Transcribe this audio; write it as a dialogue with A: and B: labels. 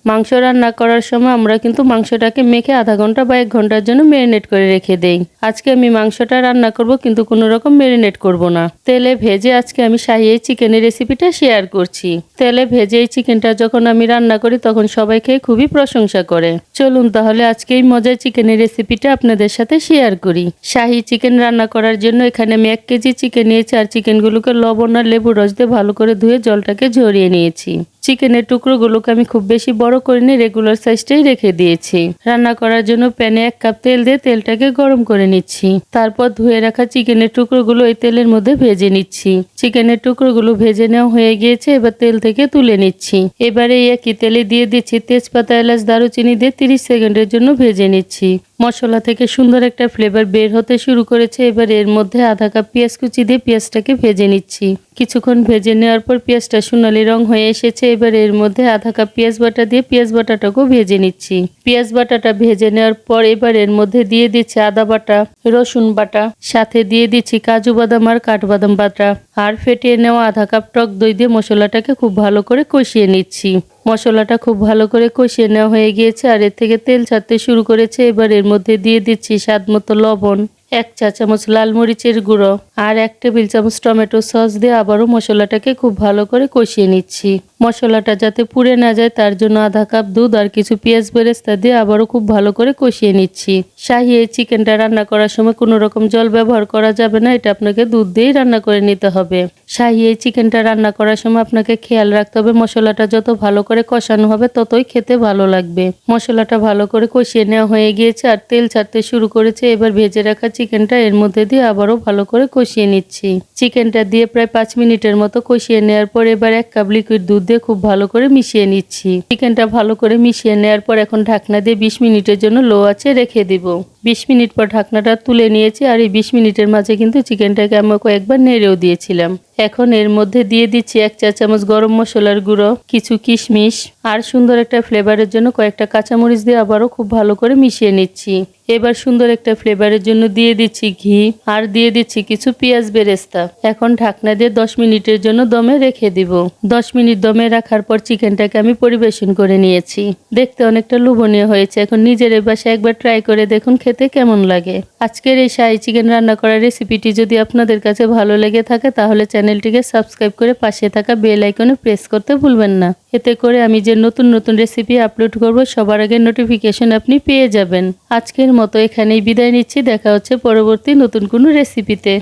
A: মাংস রান্না করার সময় আমরা কিন্তু মাংসটাকে মেখে আধা ঘন্টা বা 1 ঘন্টার জন্য ম্যারিনেট করে রেখে দেই। আজকে আমি মাংসটা রান্না করব কিন্তু কোনো রকম ম্যারিনেট করব না। তেলে ভেজে আজকে আমি শাহী চিকেনের রেসিপিটা শেয়ার করছি। তেলে ভেজে এই চিকেনটা যখন আমি রান্না করি তখন সবাই খেয়ে খুবই প্রশংসা করে। চলুন তাহলে আজকে এই মজার চিকেনের রেসিপিটা আপনাদের সাথে শেয়ার করি। শাহী চিকেন রান্না করার জন্য এখানে আমি 1 কেজি চিকেন নিয়েছি আর চিকেনগুলোকে লবণ আর লেবু রস দিয়ে ভালো করে ধুয়ে জলটাকে ঝরিয়ে নিয়েছি। চিকেনের টুকরোগুলোকে আমি খুব বেশি বড় করিনি, রেগুলার সাইজটাই রেখে দিয়েছি। রান্না করার জন্য প্যানে 1 কাপ তেল দিয়ে তেলটাকে গরম করে নিচ্ছি। তারপর ধুয়ে রাখা চিকেনের টুকরোগুলো এই তেলের মধ্যে ভেজে নিচ্ছি। চিকেনের টুকরোগুলো ভেজে নেওয়া হয়ে গিয়েছে, এবার তেল থেকে তুলে নিচ্ছি। এবারে এই একই তেলে দিয়ে দিচ্ছি তেজপাতা, এলাচ, দারুচিনি দিয়ে 30 সেকেন্ডের জন্য ভেজে নিচ্ছি। মশলা থেকে সুন্দর একটা ফ্লেভার বের হতে শুরু করেছে। এবার এর মধ্যে আধা কাপ পেঁয়াজ কুচি দিয়ে পেঁয়াজটাকে ভেজে নিচ্ছি। কিছুক্ষণ ভেজে নেওয়ার পর পেঁয়াজটা সোনালি রং হয়ে এসেছে। এবার এর মধ্যে আধা কাপ পেঁয়াজ বাটা দিয়ে পেঁয়াজ বাটাটাকেও ভেজে নিচ্ছি। পেঁয়াজ বাটাটা ভেজে নেওয়ার পর এবার এর মধ্যে দিয়ে দিচ্ছি আদা বাটা, রসুন বাটা, সাথে দিয়ে দিচ্ছি কাজু বাদাম আর কাঠবাদাম বাটা আর ফেটিয়ে নেওয়া আধা কাপ টক দই দিয়ে মশলাটাকে খুব ভালো করে কষিয়ে নিচ্ছি। মশলাটা খুব ভালো করে কষিয়ে নেওয়া হয়ে গিয়েছে আর এর থেকে তেল ছাড়তে শুরু করেছে। এবার এর মধ্যে দিয়ে দিচ্ছি স্বাদ মতো লবণ, 1 চা চামচ লাল মরিচের গুঁড়ো আর 1 টেবিল চামচ টমেটো সস দিয়ে আবারও মশলাটাকে খুব ভালো করে কষিয়ে নিচ্ছি। মশলাটা যাতে পুড়ে না যায় তার জন্য আধা কাপ দুধ আর কিছু পেঁয়াজ বেরেস্তা দিয়ে আবারও খুব ভালো করে কষিয়ে নিচ্ছি। শাহী এই চিকেনটা রান্না করার সময় কোনো রকম জল ব্যবহার করা যাবে না, এটা আপনাকে দুধ দিয়েই রান্না করে নিতে হবে। শাহী এই চিকেনটা রান্না করার সময় আপনাকে খেয়াল রাখতে হবে মশলাটা যত ভালো করে কষানো হবে ততই খেতে ভালো লাগবে। মশলাটা ভালো করে কষিয়ে নেওয়া হয়ে গিয়েছে আর তেল ছাড়তে শুরু করেছে। এবার ভেজে রাখা চিকেনটা এর মধ্যে দিয়ে আবারও ভালো করে কষিয়ে নিচ্ছি। চিকেনটা দিয়ে প্রায় 5 মিনিটের মতো কষিয়ে নেওয়ার পর এবার 1 কাপ লিকুইড দুধ দিয়ে খুব ভালো করে মিশিয়ে নিচ্ছি। চিকেনটা ভালো করে মিশিয়ে নেওয়ার পর এখন ঢাকনা দিয়ে 20 মিনিটের জন্য লো আঁচে রেখে দিব। 20 মিনিট পর ঢাকনাটা তুলে নিয়েছি আর এই 20 মিনিটের মাঝে কিন্তু চিকেনটাকে আমি কয়েকবার নেড়েও দিয়েছিলাম। এখন এর মধ্যে দিয়ে দিচ্ছি 1 চা চামচ গরম মশলার গুঁড়ো, কিছু কিশমিশ আর সুন্দর একটা ফ্লেভারের জন্য কয়েকটা কাঁচামরিচ দিয়ে আবারও খুব ভালো করে মিশিয়ে নিচ্ছি। এবার সুন্দর একটা ফ্লেভারের জন্য দিয়ে দিচ্ছি ঘি আর দিয়ে দিচ্ছি কিছু পেঁয়াজ বেরেস্তা। এখন ঢাকনা দিয়ে 10 মিনিটের জন্য দমে রেখে দিব। 10 মিনিট দমে রাখার পর চিকেনটাকে আমি পরিবেশন করে নিয়েছি। দেখতে অনেকটা লোভনীয় হয়েছে। এখন নিজের বাসায় একবার ট্রাই করে দেখুন খেতে কেমন লাগে। আজকের এই শাহী চিকেন রান্না করার রেসিপিটি যদি আপনাদের কাছে ভালো লেগে থাকে তাহলে চ্যানেলটিকে সাবস্ক্রাইব করে পাশে থাকা বেল আইকনে প্রেস করতে ভুলবেন না। এতে করে আমি যে নতুন নতুন রেসিপি আপলোড করব সবার আগে নোটিফিকেশন আপনি পেয়ে যাবেন। আজকের মতো এখানেই বিদায় নিচ্ছি। দেখা হচ্ছে পরবর্তী নতুন কোনো রেসিপিতে।